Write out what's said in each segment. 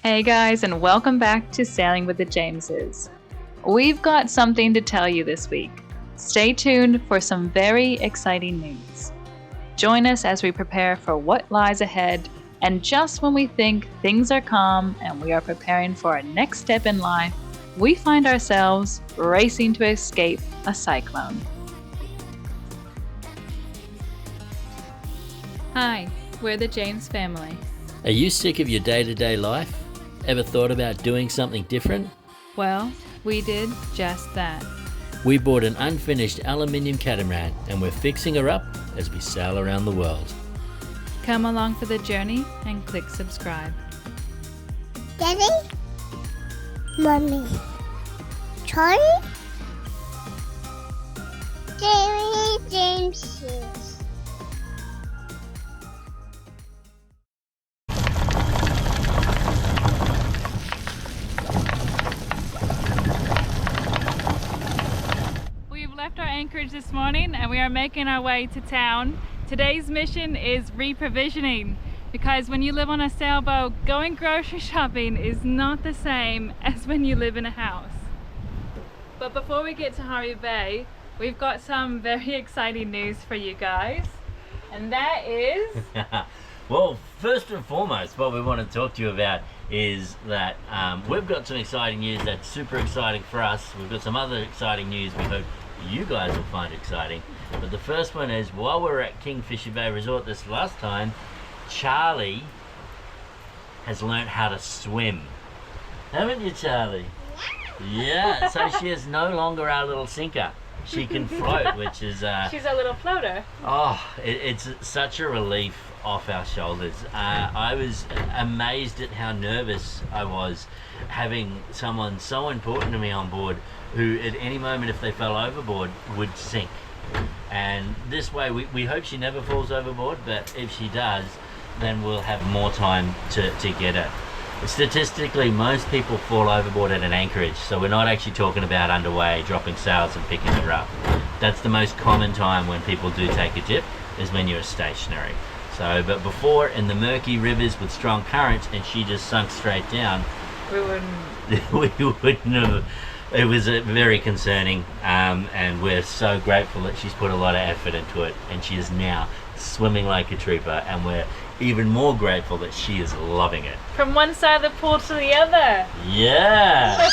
Hey guys, and welcome back to Sailing with the Jameses. We've got something to tell you this week. Stay tuned for some very exciting news. Join us as we prepare for what lies ahead, and just when we think things are calm and we are preparing for our next step in life, we find ourselves racing to escape a cyclone. Hi, we're the James family. Are you sick of your day-to-day life? Ever thought about doing something different? Well, we did just that. We bought an unfinished aluminium catamaran and we're fixing her up as we sail around the world. Come along for the journey and click subscribe. Daddy? Mommy? Charlie? James. We've left our anchorage this morning and we are making our way to town. Today's mission is reprovisioning, because when you live on a sailboat, going grocery shopping is not the same as when you live in a house. But before we get to Harvey Bay, we've got some very exciting news for you guys, and that is... Well, first and foremost, what we want to talk to you about is that we've got some exciting news that's super exciting for us. We've got some other exciting news we hope you guys will find exciting. But the first one is, while we were at Kingfisher Bay Resort this last time, Charlie has learned how to swim. Haven't you, Charlie? Yeah, so she is no longer our little sinker. She can float, which is... She's a little floater. Oh, it's such a relief off our shoulders. I was amazed at how nervous I was having someone so important to me on board who at any moment, if they fell overboard, would sink. And this way, we hope she never falls overboard, but if she does, then we'll have more time to get her. Statistically, most people fall overboard at an anchorage, so we're not actually talking about underway, dropping sails and picking her up. That's the most common time when people do take a dip, is when you're stationary. So, but before, in the murky rivers with strong currents, and she just sunk straight down, We wouldn't... we wouldn't have. It was very concerning, and we're so grateful that she's put a lot of effort into it, and she is now swimming like a trooper, and we're even more grateful that she is loving it. From one side of the pool to the other. Yeah.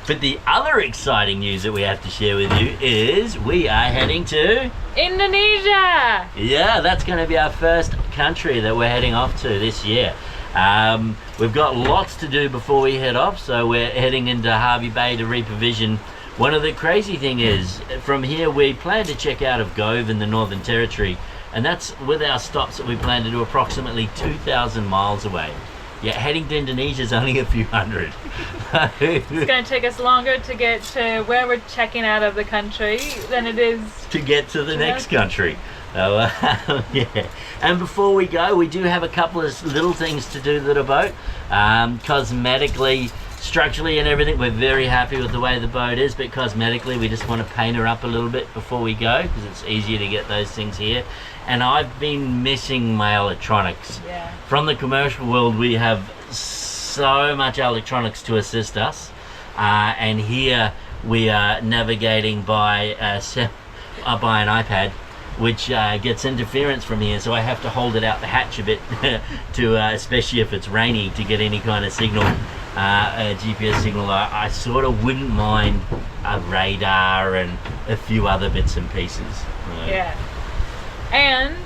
But the other exciting news that we have to share with you is we are heading to Indonesia! Yeah, that's going to be our first country that we're heading off to this year. We've got lots to do before we head off, so we're heading into Harvey Bay to reprovision. One of the crazy thing is, from here we plan to check out of Gove in the Northern Territory, and that's with our stops that we plan to do approximately 2,000 miles away. Yet heading to Indonesia is only a few hundred. It's going to take us longer to get to where we're checking out of the country than it is to get to the next country. So, yeah. And before we go, we do have a couple of little things to do to the boat. Cosmetically, structurally and everything, we're very happy with the way the boat is, but cosmetically we just want to paint her up a little bit before we go, because it's easier to get those things here. And I've been missing my electronics. Yeah. From the commercial world, we have so much electronics to assist us, and here we are navigating by an iPad, which gets interference from here, so I have to hold it out the hatch a bit to especially if it's rainy, to get any kind of signal, a GPS signal. I sort of wouldn't mind a radar and a few other bits and pieces. Yeah. And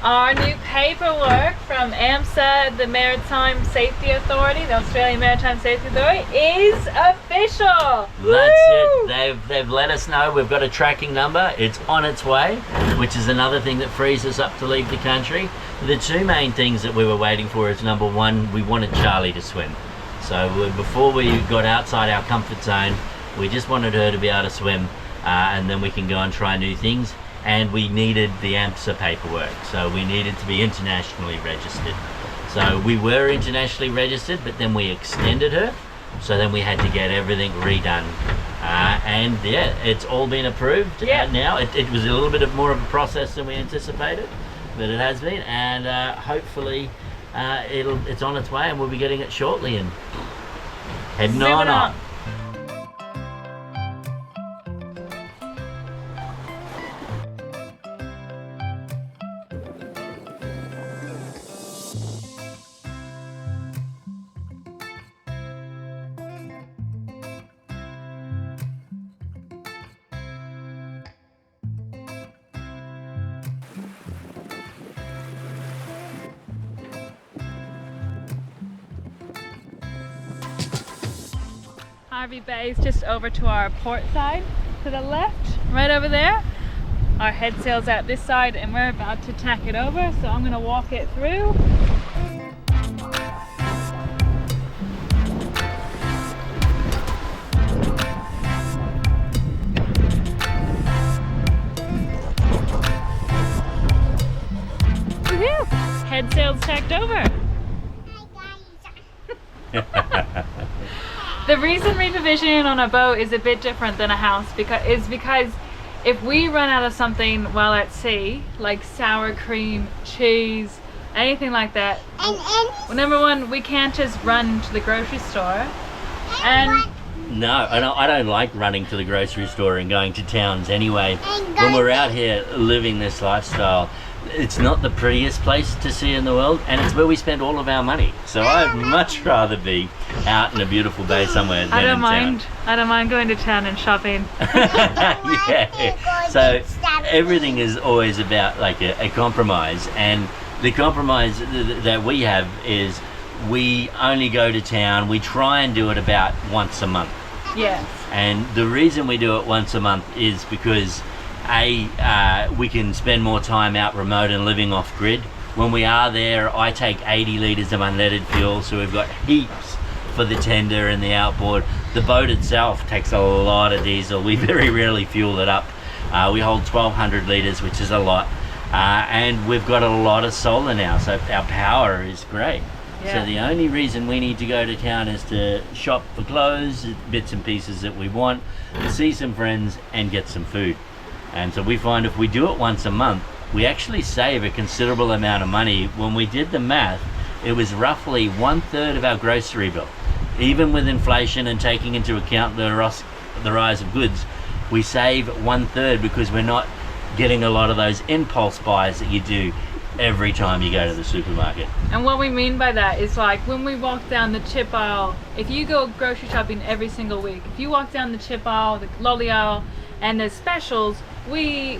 our new paperwork from AMSA, the Maritime Safety Authority, the Australian Maritime Safety Authority, is official! That's Woo! it. They've let us know we've got a tracking number. It's on its way, which is another thing that frees us up to leave the country. The two main things that we were waiting for is, number one, we wanted Charlie to swim. So before we got outside our comfort zone, we just wanted her to be able to swim, and then we can go and try new things. And we needed the AMSA paperwork, so we needed to be internationally registered. So we were internationally registered, but then we extended her, so then we had to get everything redone. And yeah, it's all been approved now. It was a little bit more of a process than we anticipated, but it has been, and hopefully it's on its way, and we'll be getting it shortly and heading Zooming on up. up. Harvey Bay is just over to our port side, to the left, right over there. Our head sail's out this side and we're about to tack it over, so I'm gonna walk it through. Woohoo! Head sail's tacked over. The reason reprovisioning on a boat is a bit different than a house because if we run out of something while at sea, like sour cream, cheese, anything like that, well, number one, we can't just run to the grocery store. And No, I don't like running to the grocery store and going to towns anyway. When we're out here living this lifestyle, it's not the prettiest place to see in the world, and it's where we spend all of our money. So I'd much rather be out in a beautiful bay somewhere than in town. I don't mind going to town and shopping. Yeah. So everything is always about like a compromise, and the compromise that we have is we only go to town. We try and do it about once a month. Yeah. And the reason we do it once a month is because we can spend more time out remote and living off grid. When we are there, I take 80 litres of unleaded fuel, so we've got heaps for the tender and the outboard. The boat itself takes a lot of diesel. We very rarely fuel it up. We hold 1,200 litres, which is a lot. And we've got a lot of solar now, so our power is great. Yeah. So the only reason we need to go to town is to shop for clothes, bits and pieces that we want, see some friends and get some food. And so we find if we do it once a month, we actually save a considerable amount of money. When we did the math, it was roughly 1/3 of our grocery bill. Even with inflation and taking into account the rise of goods, we save 1/3 because we're not getting a lot of those impulse buys that you do every time you go to the supermarket. And what we mean by that is like when we walk down the chip aisle, if you go grocery shopping every single week, if you walk down the chip aisle, the lolly aisle, and there's specials, we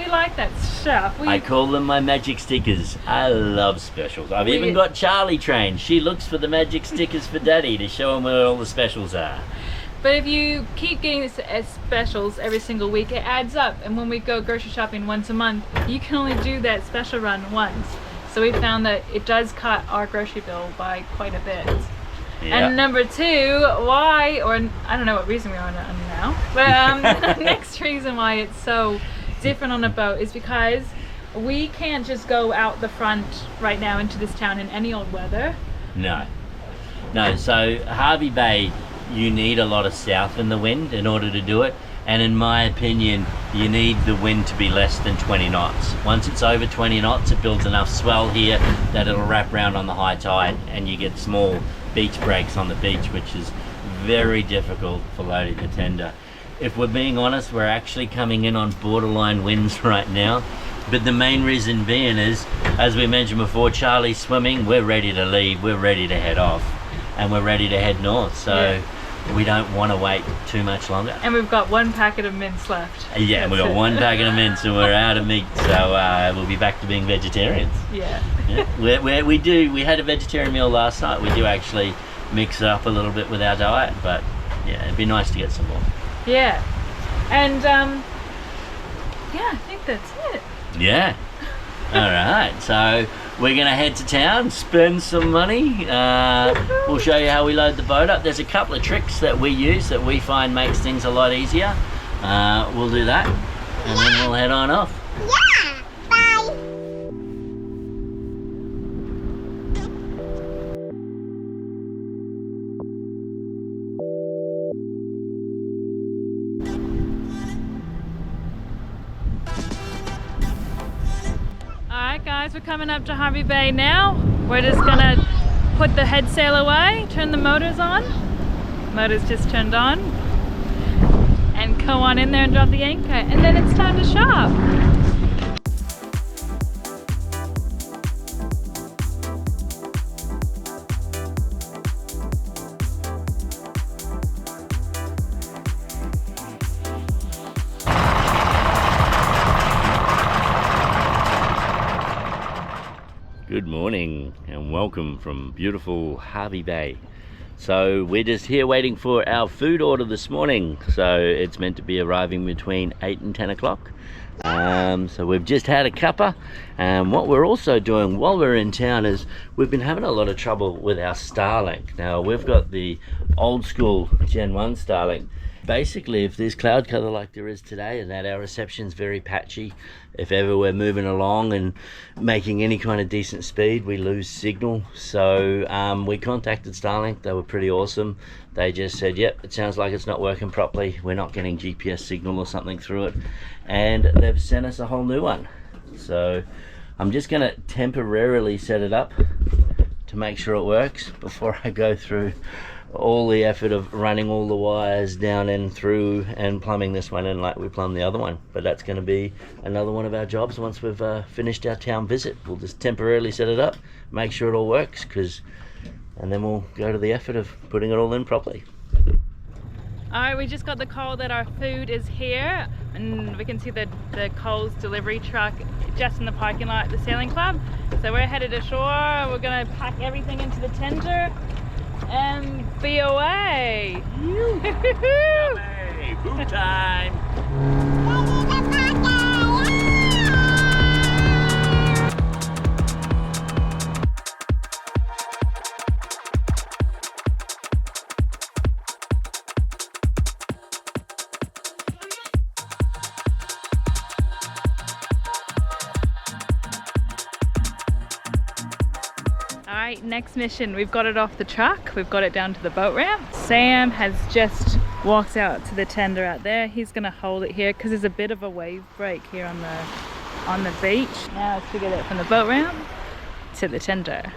like that stuff. I call them my magic stickers. I love specials. I've even got Charlie trained. She looks for the magic stickers for Daddy to show him where all the specials are. But if you keep getting specials every single week, it adds up. And when we go grocery shopping once a month, you can only do that special run once. So we found that it does cut our grocery bill by quite a bit. Yeah. And number two, why, or I don't know what reason we're on now, but the next reason why it's so different on a boat is because we can't just go out the front right now into this town in any old weather. No, so Harvey Bay, you need a lot of south in the wind in order to do it, and in my opinion you need the wind to be less than 20 knots. Once it's over 20 knots it builds enough swell here that it'll wrap around on the high tide and you get small beach breaks on the beach, which is very difficult for loading the tender. If we're being honest, we're actually coming in on borderline winds right now, but the main reason being is, as we mentioned before, Charlie's swimming, we're ready to leave, we're ready to head off, and we're ready to head north, so we don't want to wait too much longer. And we've got one packet of mince left. Yeah, and we've got one packet of mince and we're out of meat, so we'll be back to being vegetarians. Yeah. We had a vegetarian meal last night. We do actually mix it up a little bit with our diet, but yeah, it'd be nice to get some more. Yeah. And yeah, I think that's it. Yeah. All right, so we're gonna head to town, spend some money. We'll show you how we load the boat up. There's a couple of tricks that we use that we find makes things a lot easier. We'll do that, and then we'll head on off. Yeah, bye. Alright guys, we're coming up to Harvey Bay now. We're just gonna put the head sail away, turn the motors on. Motors just turned on. And go on in there and drop the anchor. And then it's time to shop. Good morning and welcome from beautiful Harvey Bay. So we're just here waiting for our food order this morning. So it's meant to be arriving between 8 and 10 o'clock. So we've just had a cuppa. And what we're also doing while we're in town is we've been having a lot of trouble with our Starlink. Now we've got the old school Gen 1 Starlink. Basically, if there's cloud cover like there is today and that our reception's very patchy, if ever we're moving along and making any kind of decent speed, we lose signal. So we contacted Starlink. They were pretty awesome. They just said, yep, it sounds like it's not working properly. We're not getting GPS signal or something through it. And they've sent us a whole new one. So I'm just going to temporarily set it up to make sure it works before I go through all the effort of running all the wires down and through and plumbing this one in like we plumbed the other one. But that's going to be another one of our jobs once we've finished our town visit. We'll just temporarily set it up, make sure it all works, and then we'll go to the effort of putting it all in properly. Alright, we just got the call that our food is here, and we can see the Coles delivery truck just in the parking lot at the Sailing Club. So we're headed ashore. We're going to pack everything into the tender and be away. Yummy! Food time! Alright, next mission. We've got it off the truck. We've got it down to the boat ramp. Sam has just walked out to the tender out there. He's going to hold it here because there's a bit of a wave break here on the beach. Now let's get it from the boat ramp to the tender.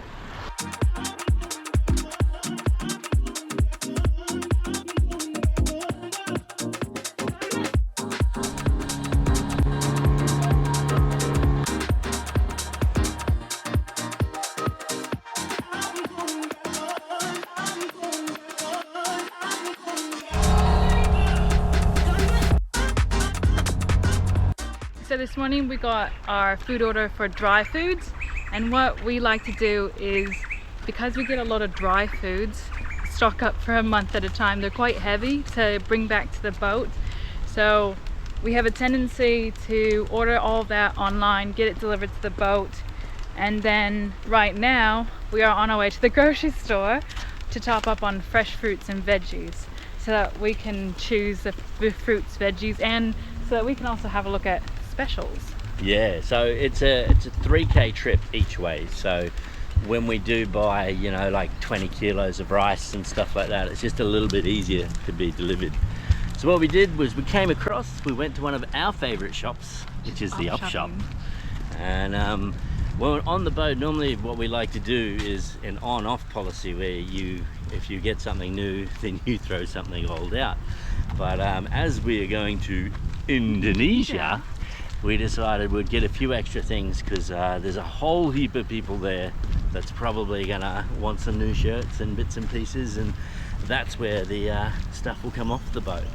So this morning we got our food order for dry foods, and what we like to do is, because we get a lot of dry foods, stock up for a month at a time. They're quite heavy to bring back to the boat, so we have a tendency to order all of that online, get it delivered to the boat, and then right now we are on our way to the grocery store to top up on fresh fruits and veggies so that we can choose the fruits, veggies, and so that we can also have a look at specials. Yeah, so it's a 3K trip each way. So when we do buy, you know, like 20 kilos of rice and stuff like that, it's just a little bit easier to be delivered. So what we did was we came across, we went to one of our favorite shops, which is the Op Shop. And well, on the boat, normally what we like to do is an on-off policy where if you get something new, then you throw something old out. But as we are going to Indonesia, we decided we'd get a few extra things because there's a whole heap of people there that's probably gonna want some new shirts and bits and pieces, and that's where the stuff will come off the boat.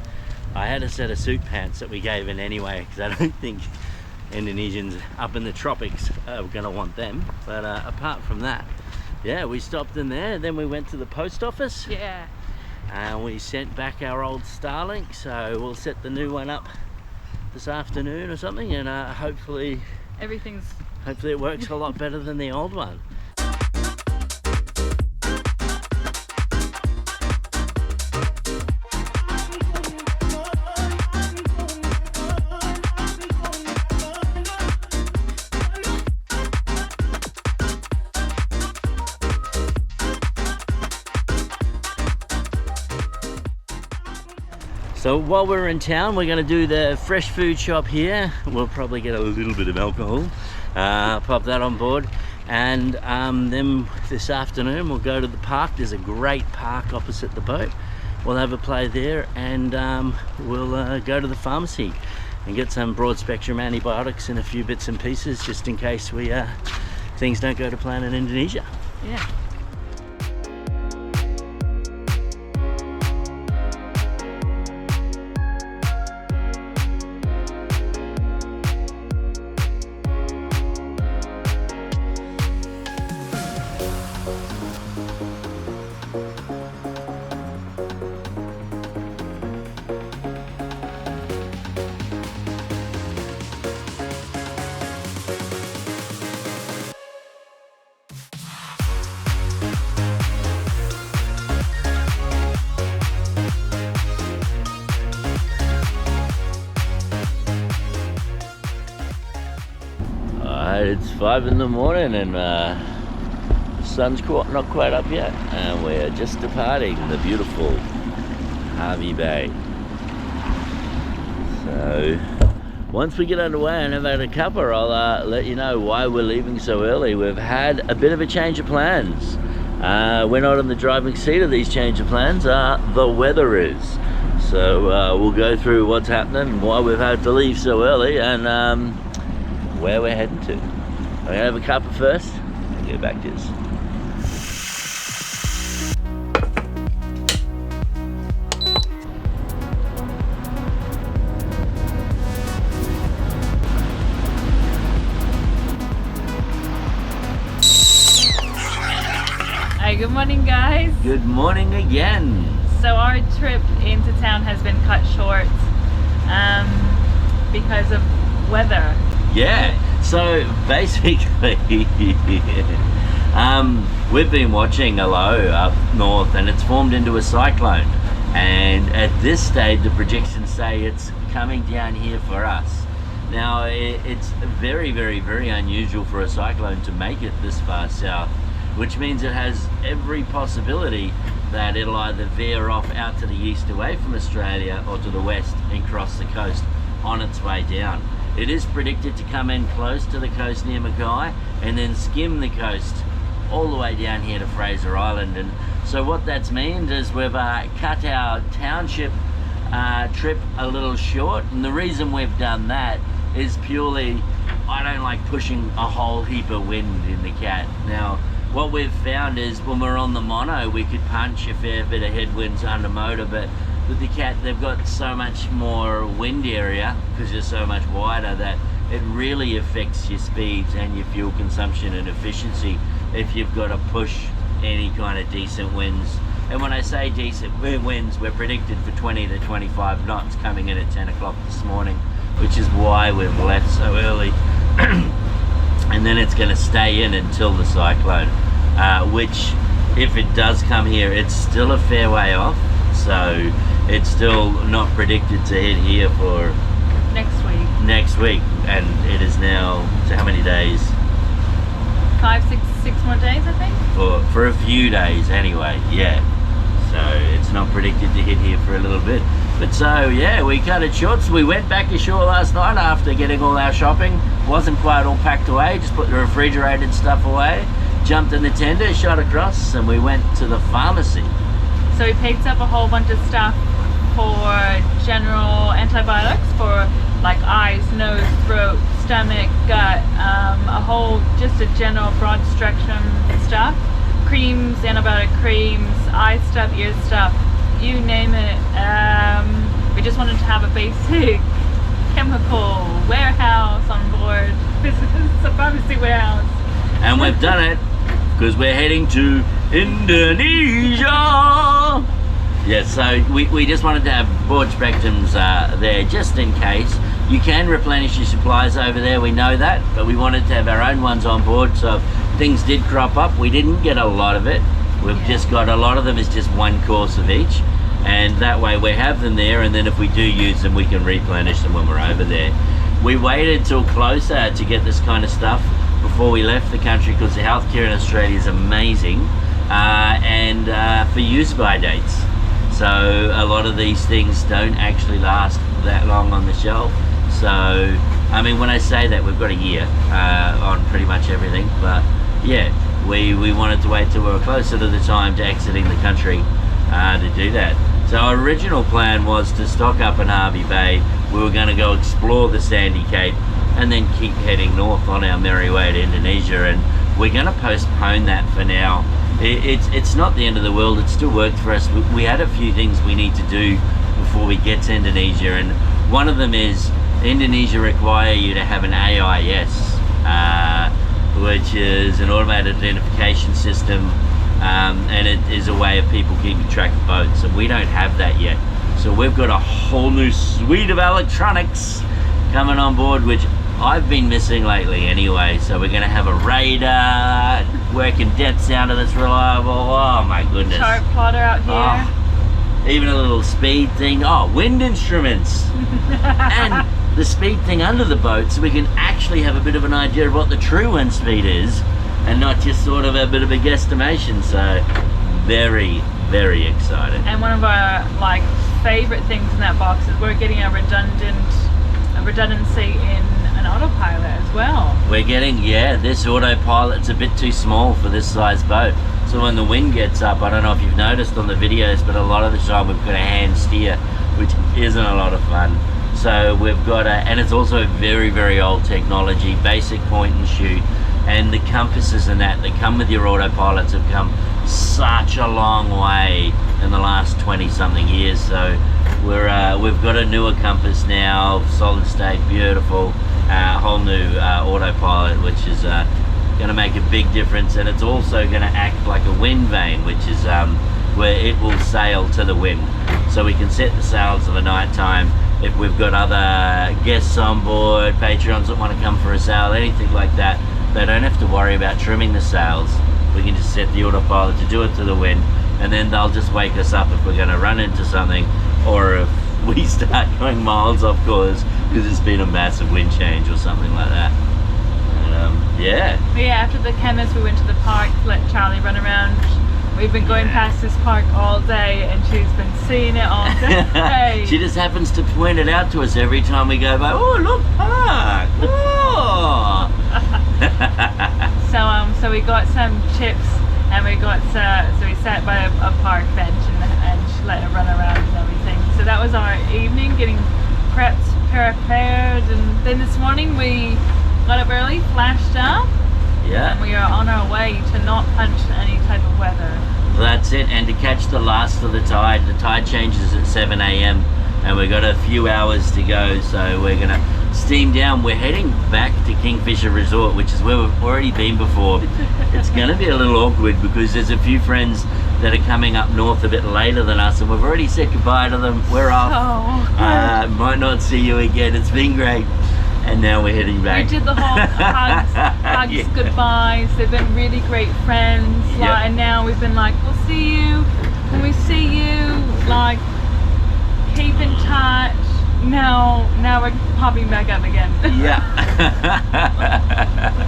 I had a set of suit pants that we gave in anyway because I don't think Indonesians up in the tropics are gonna want them. But apart from that, yeah, we stopped in there, then we went to the post office. Yeah. And we sent back our old Starlink, so we'll set the new one up this afternoon or something, and hopefully it works a lot better than the old one. So while we're in town, we're going to do the fresh food shop here. We'll probably get a little bit of alcohol, pop that on board, And then this afternoon we'll go to the park. There's a great park opposite the boat. We'll have a play there, and we'll go to the pharmacy and get some broad spectrum antibiotics and a few bits and pieces, just in case we things don't go to plan in Indonesia. Yeah. It's 5 in the morning and the sun's not quite up yet, and we're just departing the beautiful Harvey Bay. So once we get underway and have had a cuppa, I'll let you know why we're leaving so early. We've had a bit of a change of plans. We're not in the driving seat of these change of plans, the weather is. So we'll go through what's happening, why we've had to leave so early, and where we're heading to. I'm gonna have a cuppa first and get back to this. Hi, good morning, guys. Good morning again. So our trip into town has been cut short because of weather. Yeah, so basically we've been watching a low up north, and it's formed into a cyclone, and at this stage the projections say it's coming down here for us. Now it's very, very, very unusual for a cyclone to make it this far south, which means it has every possibility that it'll either veer off out to the east away from Australia or to the west and cross the coast on its way down. It is predicted to come in close to the coast near Mackay and then skim the coast all the way down here to Fraser Island. And so what that's meant is we've cut our township trip a little short, and the reason we've done that is purely I don't like pushing a whole heap of wind in the Cait. Now what we've found is when we're on the mono we could punch a fair bit of headwinds under motor, but with the Cait they've got so much more wind area because you're so much wider that it really affects your speeds and your fuel consumption and efficiency if you've got to push any kind of decent winds. And when I say decent winds, we're predicted for 20 to 25 knots coming in at 10 o'clock this morning, which is why we've left so early. And then it's going to stay in until the cyclone, which if it does come here, it's still a fair way off. So it's still not predicted to hit here for next week, and it is now, so how many days? 6 more days, I think. For a few days anyway, yeah. So it's not predicted to hit here for a little bit. But so yeah, we cut it short. So we went back ashore last night after getting all our shopping. Wasn't quite all packed away, just put the refrigerated stuff away. Jumped in the tender, shot across, and we went to the pharmacy. So we picked up a whole bunch of stuff for general antibiotics for like eyes, nose, throat, stomach, gut, just a general broad spectrum stuff. Creams, antibiotic creams, eye stuff, ear stuff, you name it. We just wanted to have a basic chemical warehouse on board. This is a pharmacy warehouse. And we've done it because we're heading to Indonesia. Yeah, so we just wanted to have broad spectrums there just in case. You can replenish your supplies over there, we know that, but we wanted to have our own ones on board, so if things did crop up, we didn't get a lot of it. We've just got a lot of them is just one course of each, and that way we have them there, and then if we do use them, we can replenish them when we're over there. We waited till closer to get this kind of stuff before we left the country because the healthcare in Australia is amazing, and for use by dates. So a lot of these things don't actually last that long on the shelf. So, I mean, when I say that, we've got a year on pretty much everything, but yeah, we wanted to wait till we were closer to the time to exiting the country to do that. So our original plan was to stock up in Harvey Bay. We were going to go explore the sandy Cape and then keep heading north on our merry way to Indonesia, and we're going to postpone that for now. It's not the end of the world. It still worked for us. We had a few things we need to do before we get to Indonesia, and one of them is Indonesia require you to have an AIS, which is an automated identification system, and it is a way of people keeping track of boats, and we don't have that yet. So we've got a whole new suite of electronics coming on board, which I've been missing lately anyway. So we're going to have a radar, working depth sounder that's reliable. Oh my goodness. Chart plotter out here. Oh, even a little speed thing. Oh, wind instruments. And the speed thing under the boat, so we can actually have a bit of an idea of what the true wind speed is and not just sort of a bit of a guesstimation. So very, very excited. And one of our like favorite things in that box is we're getting a redundancy in an autopilot as well. We're getting, yeah, this autopilot's a bit too small for this size boat. So when the wind gets up, I don't know if you've noticed on the videos, but a lot of the time we've got a hand steer, which isn't a lot of fun. So we've got and it's also very, very old technology, basic point and shoot, and the compasses and that come with your autopilots have come such a long way in the last 20 something years. So we've got a newer compass now, solid state, beautiful, whole new autopilot, which is going to make a big difference, and it's also going to act like a wind vane, which is where it will sail to the wind. So we can set the sails for the night time. If we've got other guests on board, patrons that want to come for a sail, anything like that, they don't have to worry about trimming the sails. We can just set the autopilot to do it to the wind, and then they'll just wake us up if we're going to run into something, or if we start going miles off course because it's been a massive wind change or something like that. Yeah. But yeah, after the chemist we went to the park to let Charlie run around. We've been going past this park all day and she's been seeing it all day. She just happens to point it out to us every time we go by. Oh, look, park! Oh! So we got some chips and we got so we sat by a park bench and she let her run around and everything. So that was our evening, getting prepared, and then this morning we got up early, flashed up, and we are on our way to not punch any type of weather. That's it, and to catch the last of the tide changes at 7 a.m. and we've got a few hours to go, so we're gonna steam down. We're heading back to Kingfisher Resort, which is where we've already been before. It's gonna be a little awkward because there's a few friends that are coming up north a bit later than us, and we've already said goodbye to them. We're off. Might not see you again. It's been great. And now we're heading back. We did the whole hugs, goodbyes. They've been really great friends. And now we've been like, we'll see you when we see you. Like, keep in touch. Now we're popping back up again.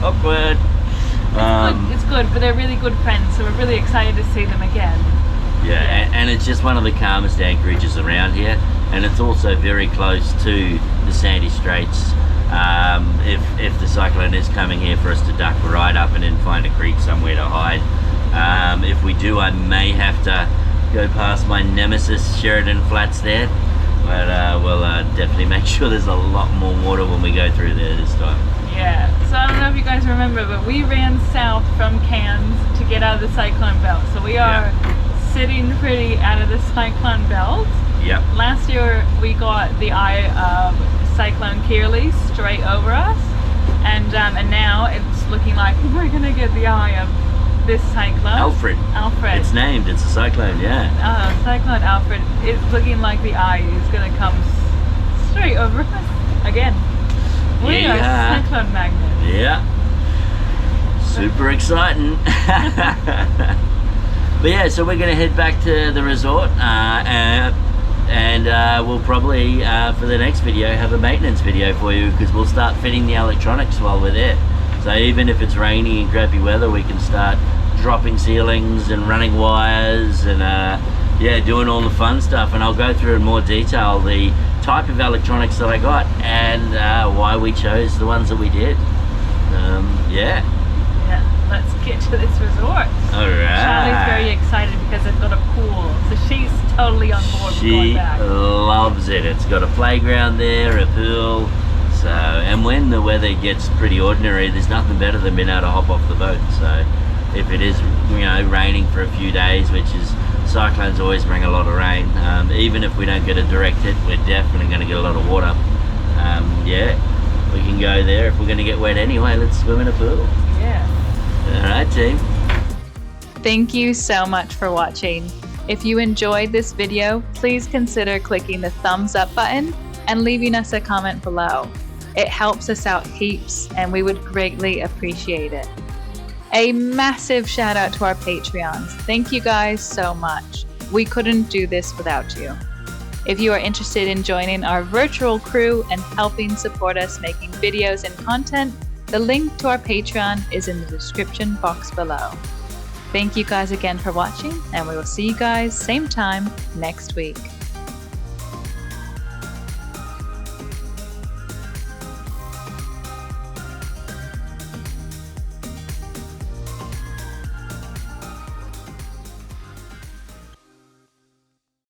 Awkward. It's good, but they're really good friends, so we're really excited to see them again. And it's just one of the calmest anchorages around here, and it's also very close to the Sandy Straits. If the cyclone is coming here for us to duck right up and then find a creek somewhere to hide. If we do, I may have to go past my nemesis Sheridan Flats there, but we'll definitely make sure there's a lot more water when we go through there this time. Yeah, so I don't know if you guys remember, but we ran south from Cairns to get out of the cyclone belt, so we are sitting pretty out of the cyclone belt. Last year we got the eye of Cyclone Kearley straight over us, and now it's looking like we're gonna get the eye of this cyclone. Alfred. It's named. It's a cyclone. Cyclone Alfred. It's looking like the eye is gonna come straight over us again. We are cyclone magnets. Super exciting. But yeah, so we're gonna head back to the resort, and we'll probably for the next video have a maintenance video for you, because we'll start fitting the electronics while we're there. So even if it's rainy and crappy weather, we can start dropping ceilings and running wires and doing all the fun stuff. And I'll go through in more detail the type of electronics that I got and why we chose the ones that we did. let's get to this resort. All right. Charlie's very excited because they've got a pool, so she's totally on board with going She back. loves it. It's got a playground there, a pool. So, and when the weather gets pretty ordinary, there's nothing better than being able to hop off the boat. So, if it is, raining for a few days, which is, cyclones always bring a lot of rain. Even if we don't get a direct hit, we're definitely going to get a lot of water. Yeah, we can go there. If we're going to get wet anyway, let's swim in a pool. Yeah. All right, team. Thank you so much for watching. If you enjoyed this video, please consider clicking the thumbs up button and leaving us a comment below. It helps us out heaps and we would greatly appreciate it. A massive shout out to our Patreons. Thank you guys so much. We couldn't do this without you. If you are interested in joining our virtual crew and helping support us making videos and content, the link to our Patreon is in the description box below. Thank you guys again for watching, and we will see you guys same time next week.